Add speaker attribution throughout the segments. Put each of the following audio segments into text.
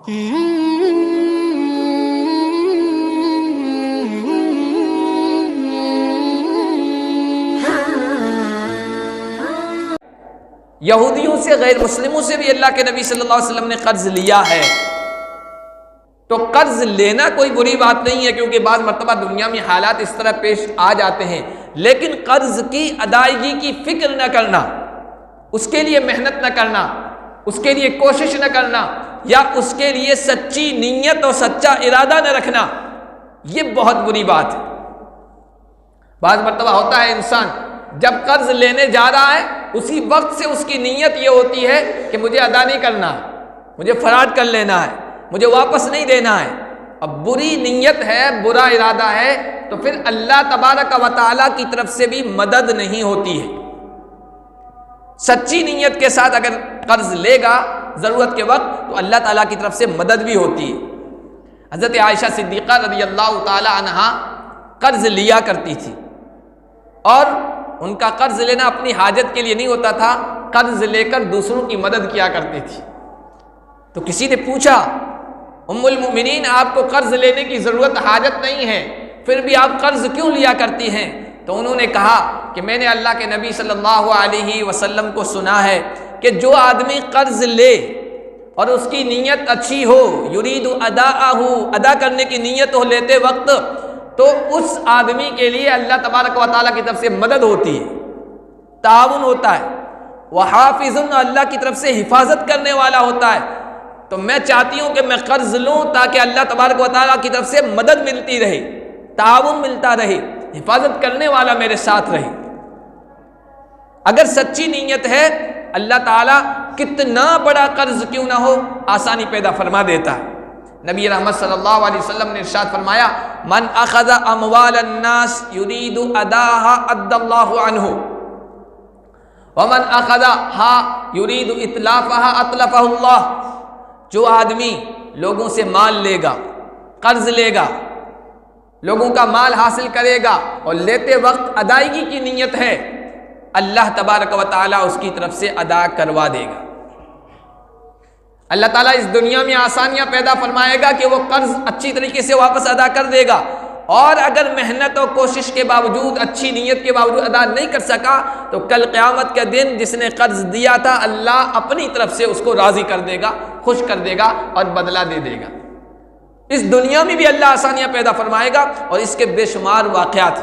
Speaker 1: یہودیوں سے، غیر مسلموں سے بھی اللہ کے نبی صلی اللہ علیہ وسلم نے قرض لیا ہے، تو قرض لینا کوئی بری بات نہیں ہے، کیونکہ بعض مرتبہ دنیا میں حالات اس طرح پیش آ جاتے ہیں، لیکن قرض کی ادائیگی کی فکر نہ کرنا، اس کے لیے محنت نہ کرنا، اس کے لیے کوشش نہ کرنا، یا اس کے لیے سچی نیت اور سچا ارادہ نہ رکھنا، یہ بہت بری بات ہے۔ بعض مرتبہ ہوتا ہے انسان جب قرض لینے جا رہا ہے اسی وقت سے اس کی نیت یہ ہوتی ہے کہ مجھے ادا نہیں کرنا ہے، مجھے فراڈ کر لینا ہے، مجھے واپس نہیں دینا ہے۔ اب بری نیت ہے، برا ارادہ ہے، تو پھر اللہ تبارک و تعالیٰ کی طرف سے بھی مدد نہیں ہوتی ہے۔ سچی نیت کے ساتھ اگر قرض لے گا ضرورت کے وقت تو اللہ تعالیٰ کی طرف سے مدد بھی ہوتی ہے۔ حضرت عائشہ صدیقہ رضی اللہ تعالی عنہا قرض لیا کرتی تھی، اور ان کا قرض لینا اپنی حاجت کے لیے نہیں ہوتا تھا، قرض لے کر دوسروں کی مدد کیا کرتی تھی۔ تو کسی نے پوچھا، ام المؤمنین آپ کو قرض لینے کی ضرورت حاجت نہیں ہے، پھر بھی آپ قرض کیوں لیا کرتی ہیں؟ تو انہوں نے کہا کہ میں نے اللہ کے نبی صلی اللہ علیہ وسلم کو سنا ہے کہ جو آدمی قرض لے اور اس کی نیت اچھی ہو، یرید اداءہ، ادا کرنے کی نیت ہو لیتے وقت، تو اس آدمی کے لیے اللہ تبارک و تعالیٰ کی طرف سے مدد ہوتی ہے، تعاون ہوتا ہے، وحافظ، اللہ کی طرف سے حفاظت کرنے والا ہوتا ہے۔ تو میں چاہتی ہوں کہ میں قرض لوں تاکہ اللہ تبارک و تعالیٰ کی طرف سے مدد ملتی رہے، تعاون ملتا رہے، حفاظت کرنے والا میرے ساتھ رہے۔ اگر سچی نیت ہے، اللہ تعالیٰ کتنا بڑا قرض کیوں نہ ہو آسانی پیدا فرما دیتا ہے۔ نبی رحمت صلی اللہ علیہ وسلم نے ارشاد فرمایا، من اخذ اموال الناس یرید اداها ادى اللہ عنہ، ومن اخذها یرید اتلافها اتلفہ اللہ۔ جو آدمی لوگوں سے مال لے گا، قرض لے گا، لوگوں کا مال حاصل کرے گا اور لیتے وقت ادائیگی کی نیت ہے، اللہ تبارک و تعالیٰ اس کی طرف سے ادا کروا دے گا۔ اللہ تعالیٰ اس دنیا میں آسانیاں پیدا فرمائے گا کہ وہ قرض اچھی طریقے سے واپس ادا کر دے گا، اور اگر محنت اور کوشش کے باوجود، اچھی نیت کے باوجود ادا نہیں کر سکا تو کل قیامت کے دن جس نے قرض دیا تھا اللہ اپنی طرف سے اس کو راضی کر دے گا، خوش کر دے گا اور بدلہ دے دے گا۔ اس دنیا میں بھی اللہ آسانیاں پیدا فرمائے گا، اور اس کے بے شمار واقعات،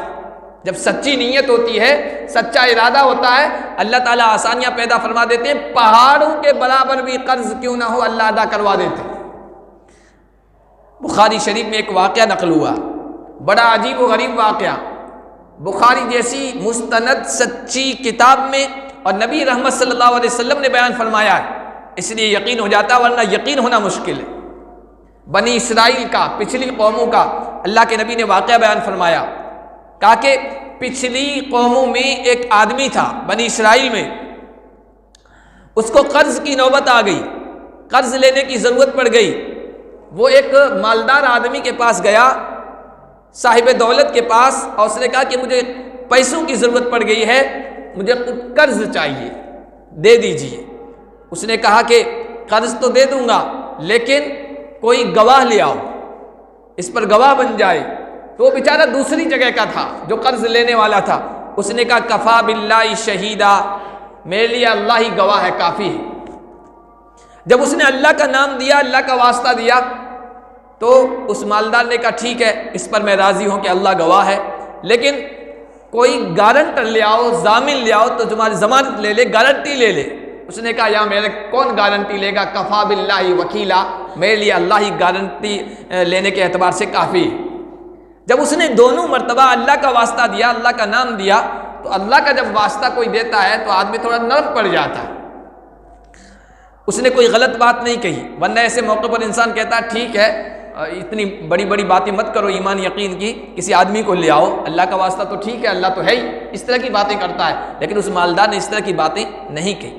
Speaker 1: جب سچی نیت ہوتی ہے، سچا ارادہ ہوتا ہے، اللہ تعالیٰ آسانیاں پیدا فرما دیتے ہیں، پہاڑوں کے برابر بھی قرض کیوں نہ ہو اللہ ادا کروا دیتے ہیں۔ بخاری شریف میں ایک واقعہ نقل ہوا، بڑا عجیب و غریب واقعہ، بخاری جیسی مستند سچی کتاب میں، اور نبی رحمت صلی اللہ علیہ وسلم نے بیان فرمایا ہے، اس لیے یقین ہو جاتا، ورنہ یقین ہونا مشکل ہے۔ بنی اسرائیل کا، پچھلی قوموں کا اللہ کے نبی نے واقعہ بیان فرمایا، کہا کہ پچھلی قوموں میں ایک آدمی تھا بنی اسرائیل میں، اس کو قرض کی نوبت آ گئی، قرض لینے کی ضرورت پڑ گئی۔ وہ ایک مالدار آدمی کے پاس گیا، صاحب دولت کے پاس، اور اس نے کہا کہ مجھے پیسوں کی ضرورت پڑ گئی ہے، مجھے قرض چاہیے، دے دیجیے۔ اس نے کہا کہ قرض تو دے دوں گا، لیکن کوئی گواہ لے آؤ، اس پر گواہ بن جائے۔ تو وہ بیچارہ دوسری جگہ کا تھا جو قرض لینے والا تھا، اس نے کہا کفا باللہ شہیدا، میرے لیے اللہ ہی گواہ ہے، کافی ہے۔ جب اس نے اللہ کا نام دیا، اللہ کا واسطہ دیا، تو اس مالدار نے کہا ٹھیک ہے، اس پر میں راضی ہوں کہ اللہ گواہ ہے، لیکن کوئی گارنٹر لے آؤ، ضامن لے آؤ تو تمہاری ضمانت لے لے، گارنٹی لے لے۔ اس نے کہا یا میرے کون گارنٹی لے گا، کفا باللہ وکیلا، میرے لیے اللہ ہی گارنٹی لینے کے اعتبار سے کافی ہے۔ جب اس نے دونوں مرتبہ اللہ کا واسطہ دیا، اللہ کا نام دیا، تو اللہ کا جب واسطہ کوئی دیتا ہے تو آدمی تھوڑا نرم پڑ جاتا ہے۔ اس نے کوئی غلط بات نہیں کہی، ورنہ ایسے موقع پر انسان کہتا ہے ٹھیک ہے، اتنی بڑی بڑی باتیں مت کرو ایمان یقین کی، کسی آدمی کو لے آؤ، اللہ کا واسطہ تو ٹھیک ہے، اللہ تو ہے ہی، اس طرح کی باتیں کرتا ہے۔ لیکن اس مالدار نے اس طرح کی باتیں نہیں کہی،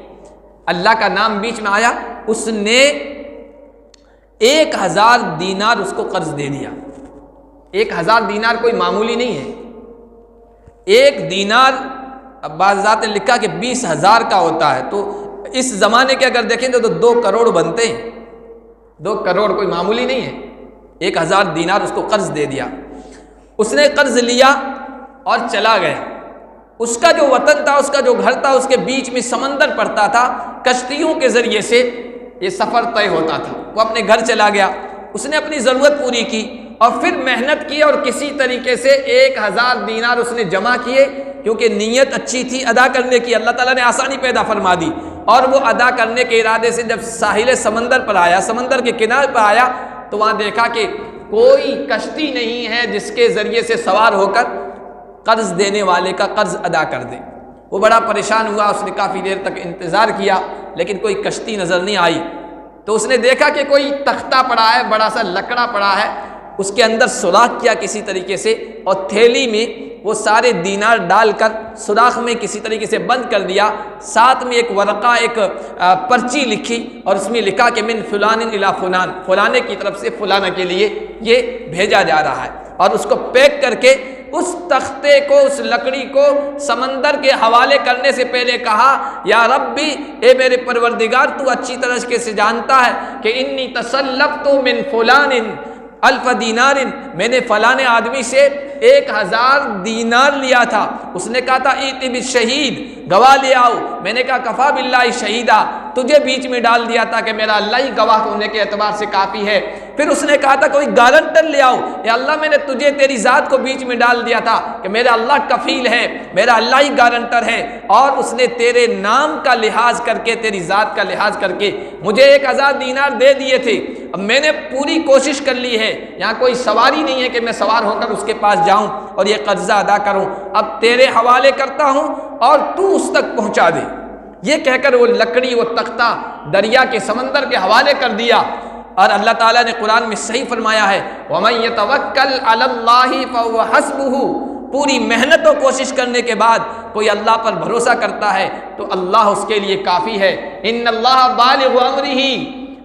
Speaker 1: اللہ کا نام بیچ میں آیا، اس نے 1000 دینار اس کو قرض دے دیا۔ 1000 دینار کوئی معمولی نہیں ہے، ایک دینار بعض ذات نے لکھا کہ 20,000 کا ہوتا ہے، تو اس زمانے کے اگر دیکھیں تو 2 کروڑ بنتے ہیں۔ 2 کروڑ کوئی معمولی نہیں ہے، 1000 دینار اس کو قرض دے دیا۔ اس نے قرض لیا اور چلا گیا۔ اس کا جو وطن تھا، اس کا جو گھر تھا، اس کے بیچ میں سمندر پڑتا تھا، کشتیوں کے ذریعے سے یہ سفر طے ہوتا تھا۔ وہ اپنے گھر چلا گیا، اس نے اپنی ضرورت پوری کی اور پھر محنت کی اور کسی طریقے سے 1000 دینار اس نے جمع کیے، کیونکہ نیت اچھی تھی ادا کرنے کی، اللہ تعالیٰ نے آسانی پیدا فرما دی۔ اور وہ ادا کرنے کے ارادے سے جب ساحل سمندر پر آیا، سمندر کے کنارے پر آیا، تو وہاں دیکھا کہ کوئی کشتی نہیں ہے جس کے ذریعے سے سوار ہو کر قرض دینے والے کا قرض ادا کر دے۔ وہ بڑا پریشان ہوا، اس نے کافی دیر تک انتظار کیا لیکن کوئی کشتی نظر نہیں آئی۔ تو اس نے دیکھا کہ کوئی تختہ پڑا ہے، بڑا سا لکڑا پڑا ہے، اس کے اندر سوراخ کیا کسی طریقے سے، اور تھیلی میں وہ سارے دینار ڈال کر سوراخ میں کسی طریقے سے بند کر دیا۔ ساتھ میں ایک ورقہ، ایک پرچی لکھی اور اس میں لکھا کہ من فلان الی فلان، فلانے کی طرف سے فلانا کے لیے یہ بھیجا جا رہا ہے، اور اس کو پیک کر کے اس تختے کو، اس لکڑی کو سمندر کے حوالے کرنے سے پہلے کہا، یا ربی، اے میرے پروردگار، تو اچھی طرح سے جانتا ہے کہ انی تسلفت من فلان 1000 دینار، میں نے فلاں آدمی سے 1000 دینار لیا تھا۔ اس نے کہا تھا ایت بالشہید، گواہ لے آؤ۔ میں نے کہا کفا باللہ شہیدا، تجھے بیچ میں ڈال دیا تھا کہ میرا اللہ ہی گواہ ہونے کے اعتبار سے کافی ہے۔ پھر اس نے کہا تھا کوئی گارنٹر لے آؤ، یا اللہ میں نے تجھے تیری ذات کو بیچ میں ڈال دیا تھا کہ میرا اللہ کفیل ہے، میرا اللہ ہی گارنٹر ہے، اور اس نے تیرے نام کا لحاظ کر کے، تیری ذات کا لحاظ کر کے مجھے 1000 دینار دے دیے تھے۔ اب میں نے پوری کوشش کر لی ہے، یہاں کوئی سواری نہیں ہے کہ میں سوار ہو کر اس کے پاس جاؤں اور یہ قرضہ ادا کروں، اب تیرے حوالے کرتا ہوں اور تو اس تک پہنچا دے۔ یہ کہہ کر وہ لکڑی، وہ تختہ دریا کے سمندر کے حوالے کر دیا۔ اور اللہ تعالیٰ نے قرآن میں صحیح فرمایا ہے وَمَن يَتَوَكَّلْ عَلَى اللَّهِ فَهُوَ حَسْبُهُ، پوری محنت و کوشش کرنے کے بعد کوئی اللہ پر بھروسہ کرتا ہے تو اللہ اس کے لیے کافی ہے۔ ان اللہ بالغ امرہ،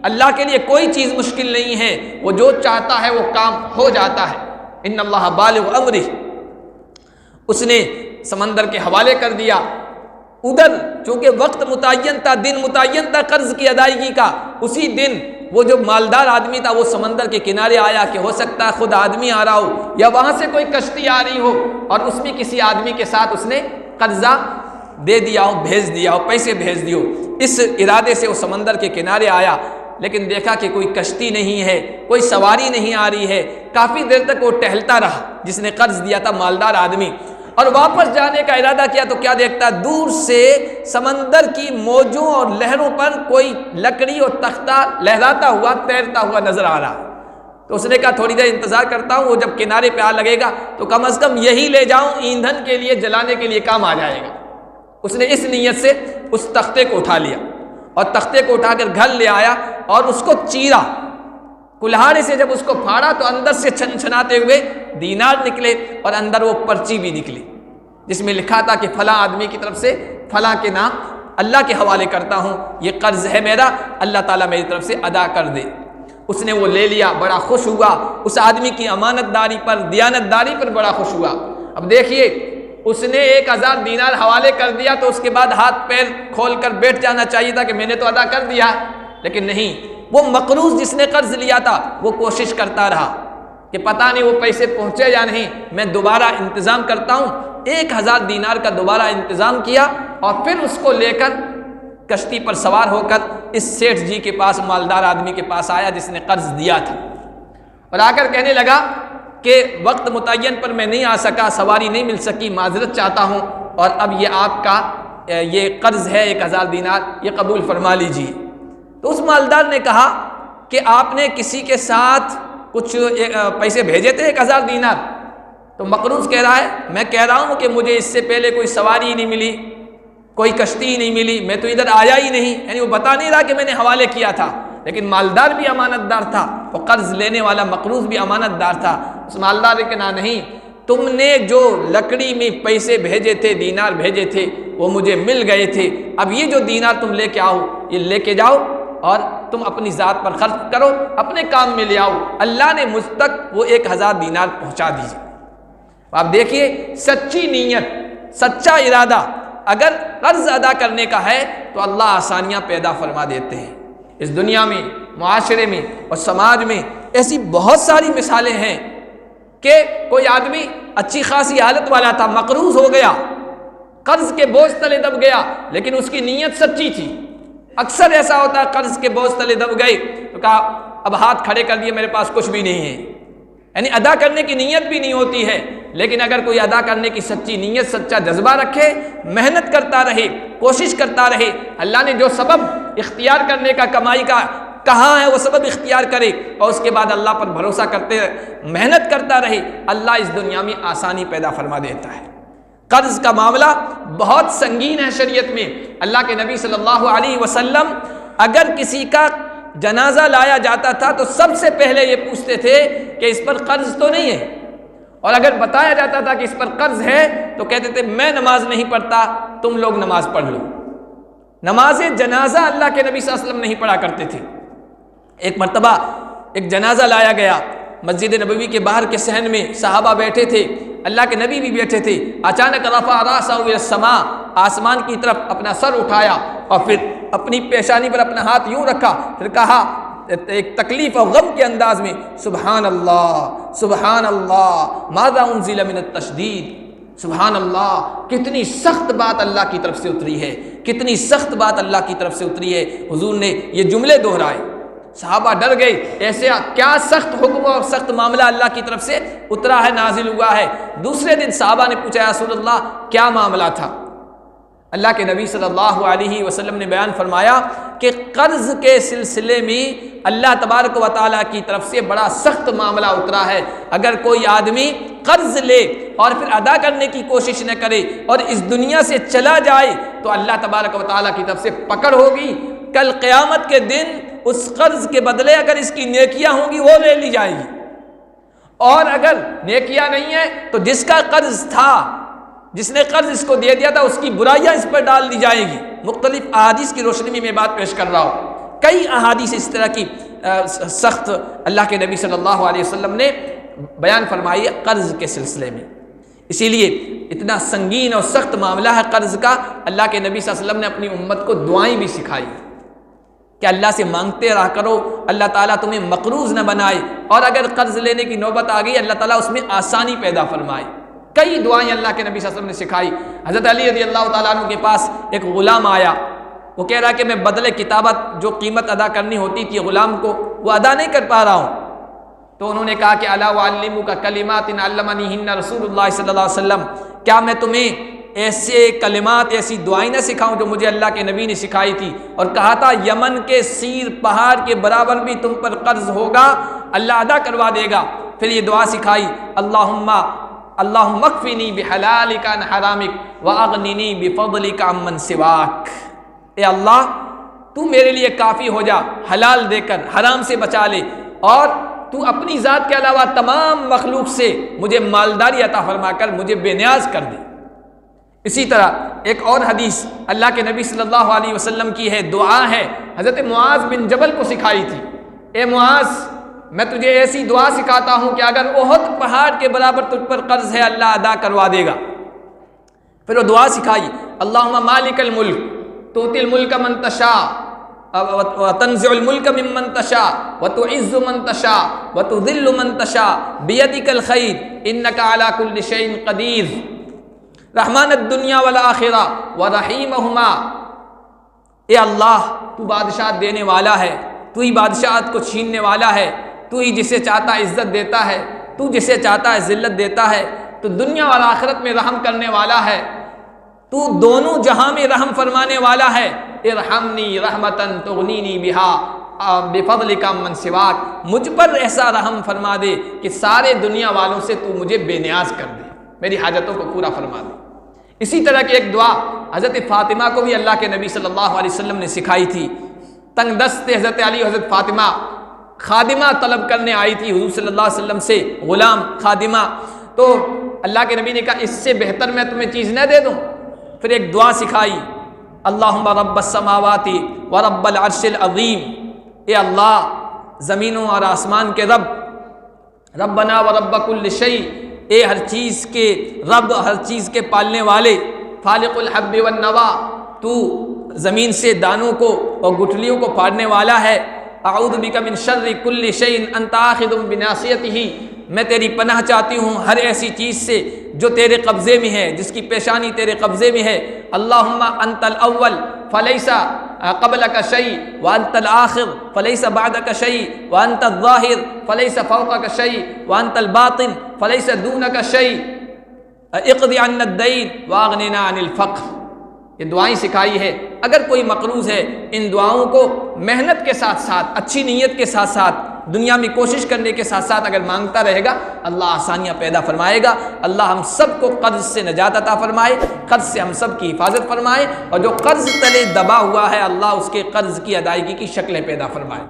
Speaker 1: اللہ کے لیے کوئی چیز مشکل نہیں ہے، وہ جو چاہتا ہے وہ کام ہو جاتا ہے۔ ان اللہ بالغ امرہ، اس نے سمندر کے حوالے کر دیا۔ ادھر چونکہ وقت متعین تھا، دن متعین تھا قرض کی ادائیگی کا، اسی دن وہ جو مالدار آدمی تھا وہ سمندر کے کنارے آیا کہ ہو سکتا ہے خود آدمی آ رہا ہو یا وہاں سے کوئی کشتی آ رہی ہو، اور اس میں کسی آدمی کے ساتھ اس نے قرضہ دے دیا ہو، بھیج دیا ہو، پیسے بھیج دیو۔ اس ارادے سے وہ سمندر کے کنارے آیا، لیکن دیکھا کہ کوئی کشتی نہیں ہے، کوئی سواری نہیں آ رہی ہے۔ کافی دیر تک وہ ٹہلتا رہا جس نے قرض دیا تھا، مالدار آدمی، اور واپس جانے کا ارادہ کیا تو کیا دیکھتا، دور سے سمندر کی موجوں اور لہروں پر کوئی لکڑی اور تختہ لہراتا ہوا، تیرتا ہوا نظر آ رہا۔ تو اس نے کہا تھوڑی دیر انتظار کرتا ہوں، وہ جب کنارے پہ آ لگے گا تو کم از کم یہی لے جاؤں، ایندھن کے لیے، جلانے کے لیے کام آ جائے گا۔ اس نے اس نیت سے اس تختے کو اٹھا لیا اور تختے کو اٹھا کر گھر لے آیا اور اس کو چیرا، کلہاڑے سے جب اس کو پھاڑا تو اندر سے چھنچھناتے ہوئے دینار نکلے اور اندر وہ پرچی بھی نکلی جس میں لکھا تھا کہ فلاں آدمی کی طرف سے فلاں کے نام اللہ کے حوالے کرتا ہوں، یہ قرض ہے میرا، اللہ تعالیٰ میری طرف سے ادا کر دے۔ اس نے وہ لے لیا، بڑا خوش ہوا، اس آدمی کی امانت داری پر، دیانت داری پر بڑا خوش ہوا۔ اب دیکھیے، اس نے 1000 دینار حوالے کر دیا تو اس کے بعد ہاتھ پیر کھول کر بیٹھ جانا چاہیے تھا کہ میں نے تو ادا کر دیا، لیکن نہیں، وہ مقروض جس نے قرض لیا تھا وہ کوشش کرتا رہا کہ پتہ نہیں وہ پیسے پہنچے یا نہیں، میں دوبارہ انتظام کرتا ہوں۔ 1000 دینار کا دوبارہ انتظام کیا اور پھر اس کو لے کر کشتی پر سوار ہو کر اس سیٹھ جی کے پاس، مالدار آدمی کے پاس آیا جس نے قرض دیا تھا، اور آ کر کہنے لگا کہ وقت متعین پر میں نہیں آ سکا، سواری نہیں مل سکی، معذرت چاہتا ہوں، اور اب یہ آپ کا یہ قرض ہے 1000 دینار، یہ قبول فرما لیجیے۔ تو اس مالدار نے کہا کہ آپ نے کسی کے ساتھ کچھ پیسے بھیجے تھے 1000 دینار؟ تو مقروض کہہ رہا ہے میں کہہ رہا ہوں کہ مجھے اس سے پہلے کوئی سواری ہی نہیں ملی، کوئی کشتی ہی نہیں ملی، میں تو ادھر آیا ہی نہیں، یعنی وہ بتا نہیں رہا کہ میں نے حوالے کیا تھا، لیکن مالدار بھی امانت دار تھا، وہ قرض لینے والا مقروض بھی امانت دار تھا۔ اس مالدار نے کہا نہیں، تم نے جو لکڑی میں پیسے بھیجے تھے، دینار بھیجے تھے، وہ مجھے مل گئے تھے، اب یہ جو دینار تم لے کے آؤ، یہ لے کے جاؤ اور تم اپنی ذات پر خرچ کرو، اپنے کام میں لے آؤ، اللہ نے مجھ تک وہ 1000 دینار پہنچا دیجیے۔ آپ دیکھیے، سچی نیت، سچا ارادہ، اگر قرض ادا کرنے کا ہے تو اللہ آسانیاں پیدا فرما دیتے ہیں۔ اس دنیا میں، معاشرے میں اور سماج میں ایسی بہت ساری مثالیں ہیں کہ کوئی آدمی اچھی خاصی حالت والا تھا، مقروض ہو گیا، قرض کے بوجھ تلے دب گیا، لیکن اس کی نیت سچی تھی۔ اکثر ایسا ہوتا ہے قرض کے بوجھ تلے دب گئے تو کہا اب ہاتھ کھڑے کر دیے، میرے پاس کچھ بھی نہیں ہے، یعنی ادا کرنے کی نیت بھی نہیں ہوتی ہے۔ لیکن اگر کوئی ادا کرنے کی سچی نیت، سچا جذبہ رکھے، محنت کرتا رہے، کوشش کرتا رہے، اللہ نے جو سبب اختیار کرنے کا، کمائی کا کہاں ہے وہ سبب اختیار کرے اور اس کے بعد اللہ پر بھروسہ کرتے محنت کرتا رہے، اللہ اس دنیا میں آسانی پیدا فرما دیتا ہے۔ قرض کا معاملہ بہت سنگین ہے شریعت میں۔ اللہ کے نبی صلی اللہ علیہ وسلم اگر کسی کا جنازہ لایا جاتا تھا تو سب سے پہلے یہ پوچھتے تھے کہ اس پر قرض تو نہیں ہے، اور اگر بتایا جاتا تھا کہ اس پر قرض ہے تو کہتے تھے میں نماز نہیں پڑھتا، تم لوگ نماز پڑھ لو۔ نماز جنازہ اللہ کے نبی صلی اللہ علیہ وسلم نہیں پڑھا کرتے تھے۔ ایک مرتبہ ایک جنازہ لایا گیا، مسجد نبوی کے باہر کے صحن میں صحابہ بیٹھے تھے، اللہ کے نبی بھی بیٹھے تھے۔ اچانک رفع راسہ الی السماء، آسمان کی طرف اپنا سر اٹھایا اور پھر اپنی پیشانی پر اپنا ہاتھ یوں رکھا، پھر کہا ایک تکلیف اور غم کے انداز میں، سبحان اللہ سبحان اللہ ماذا انزل من التشدید، سبحان اللہ، کتنی سخت بات اللہ کی طرف سے اتری ہے، کتنی سخت بات اللہ کی طرف سے اتری ہے۔ حضور نے یہ جملے دہرائے، صحابہ ڈر گئے، ایسے کیا سخت حکم اور سخت معاملہ اللہ کی طرف سے اترا ہے، نازل ہوا ہے۔ دوسرے دن صحابہ نے پوچھا یا رسول اللہ کیا معاملہ تھا؟ اللہ کے نبی صلی اللہ علیہ وسلم نے بیان فرمایا کہ قرض کے سلسلے میں اللہ تبارک و تعالیٰ کی طرف سے بڑا سخت معاملہ اترا ہے۔ اگر کوئی آدمی قرض لے اور پھر ادا کرنے کی کوشش نہ کرے اور اس دنیا سے چلا جائے تو اللہ تبارک و تعالیٰ کی طرف سے پکڑ ہوگی۔ کل قیامت کے دن اس قرض کے بدلے اگر اس کی نیکیاں ہوں گی وہ لے لی جائے گی، اور اگر نیکیاں نہیں ہیں تو جس کا قرض تھا، جس نے قرض اس کو دے دیا تھا، اس کی برائیاں اس پر ڈال دی جائیں گی۔ مختلف احادیث کی روشنی میں بات پیش کر رہا ہوں، کئی احادیث اس طرح کی سخت اللہ کے نبی صلی اللہ علیہ وسلم نے بیان فرمائی ہے قرض کے سلسلے میں۔ اسی لیے اتنا سنگین اور سخت معاملہ ہے قرض کا، اللہ کے نبی صلی اللہ علیہ وسلم نے اپنی امت کو دعائیں بھی سکھائی کہ اللہ سے مانگتے رہا کرو، اللہ تعالیٰ تمہیں مقروض نہ بنائے، اور اگر قرض لینے کی نوبت آ گئی اللہ تعالیٰ اس میں آسانی پیدا فرمائے۔ کئی دعائیں اللہ کے نبی صلی اللہ علیہ وسلم نے سکھائی۔ حضرت علی رضی اللہ تعالیٰ عنہ کے پاس ایک غلام آیا، وہ کہہ رہا کہ میں بدلے کتابت جو قیمت ادا کرنی ہوتی تھی غلام کو وہ ادا نہیں کر پا رہا ہوں۔ تو انہوں نے کہا کہ الا اعلمک کلمات علمنیہن رسول اللہ صلی اللہ علیہ وسلم، کیا میں تمہیں ایسے کلمات، ایسی دعائیں نہ سکھاؤں جو مجھے اللہ کے نبی نے سکھائی تھی، اور کہا تھا یمن کے سیر پہاڑ کے برابر بھی تم پر قرض ہوگا اللہ ادا کروا دے گا۔ پھر یہ دعا سکھائی، اللہم اکفنی بحلالک عن حرامک واغننی بفضلک عمن سواک، اے اللہ تو میرے لیے کافی ہو جا، حلال دے کر حرام سے بچا لے، اور تو اپنی ذات کے علاوہ تمام مخلوق سے مجھے مالداری عطا فرما کر مجھے بے نیاز کر دے۔ اسی طرح ایک اور حدیث اللہ کے نبی صلی اللہ علیہ وسلم کی ہے، دعا ہے، حضرت معاذ بن جبل کو سکھائی تھی، اے معاذ میں تجھے ایسی دعا سکھاتا ہوں کہ اگر احد پہاڑ کے برابر تجھ پر قرض ہے اللہ ادا کروا دے گا۔ پھر وہ دعا سکھائی، اللہم مالک الملک تؤتی الملک من تشاء وتنزع الملک ممن تشاء وتعز من تشاء وتذل من تشاء بیدک الخیر انک علی کل شیء قدیر رحمان الدنیا والآخرہ ورحیمہما، اے اللہ تو بادشاہ دینے والا ہے، تو ہی بادشاہت کو چھیننے والا ہے، تو ہی جسے چاہتا ہے عزت دیتا ہے، تو جسے چاہتا ہے ذلت دیتا ہے، تو دنیا اور آخرت میں رحم کرنے والا ہے، تو دونوں جہاں میں رحم فرمانے والا ہے، ارحمنی رحمتن تغنینی بہا بفضلک من سواک، مجھ پر ایسا رحم فرما دے کہ سارے دنیا والوں سے تو مجھے بے نیاز کر دے، میری حاجتوں کو پورا فرما دے۔ اسی طرح کی ایک دعا حضرت فاطمہ کو بھی اللہ کے نبی صلی اللہ علیہ وسلم نے سکھائی تھی۔ تنگ دست حضرت علی حضرت فاطمہ خادمہ طلب کرنے آئی تھی حضور صلی اللہ علیہ وسلم سے، غلام خادمہ، تو اللہ کے نبی نے کہا اس سے بہتر میں تمہیں چیز نہ دے دوں؟ پھر ایک دعا سکھائی، اللہم رب السماوات ورب العرش العظیم، اے اللہ زمینوں اور آسمان کے رب، ربنا ورب کل شیء، اے ہر چیز کے رب، ہر چیز کے پالنے والے، فالق الحب والنوا، تو زمین سے دانوں کو اور گٹھلیوں کو پھاڑنے والا ہے۔ اعوذ بک من شر کل شیء انت آخذ بناصیتہ، میں تیری پناہ چاہتی ہوں ہر ایسی چیز سے جو تیرے قبضے میں ہے، جس کی پیشانی تیرے قبضے میں ہے۔ اللہم انت الاول فلیس قبلک شیء وانت الآخر فلیس بعدک شیء وانت الظاہر فلیس فوقک شیء وانت الباطن فلیس دونک شیء اقض عنا الدین واغننا عن الفقر۔ یہ دعائیں سکھائی ہے۔ اگر کوئی مقروض ہے، ان دعاؤں کو محنت کے ساتھ ساتھ، اچھی نیت کے ساتھ ساتھ، دنیا میں کوشش کرنے کے ساتھ ساتھ اگر مانگتا رہے گا، اللہ آسانیاں پیدا فرمائے گا۔ اللہ ہم سب کو قرض سے نجات عطا فرمائے، قرض سے ہم سب کی حفاظت فرمائے، اور جو قرض تلے دبا ہوا ہے اللہ اس کے قرض کی ادائیگی کی شکلیں پیدا فرمائے۔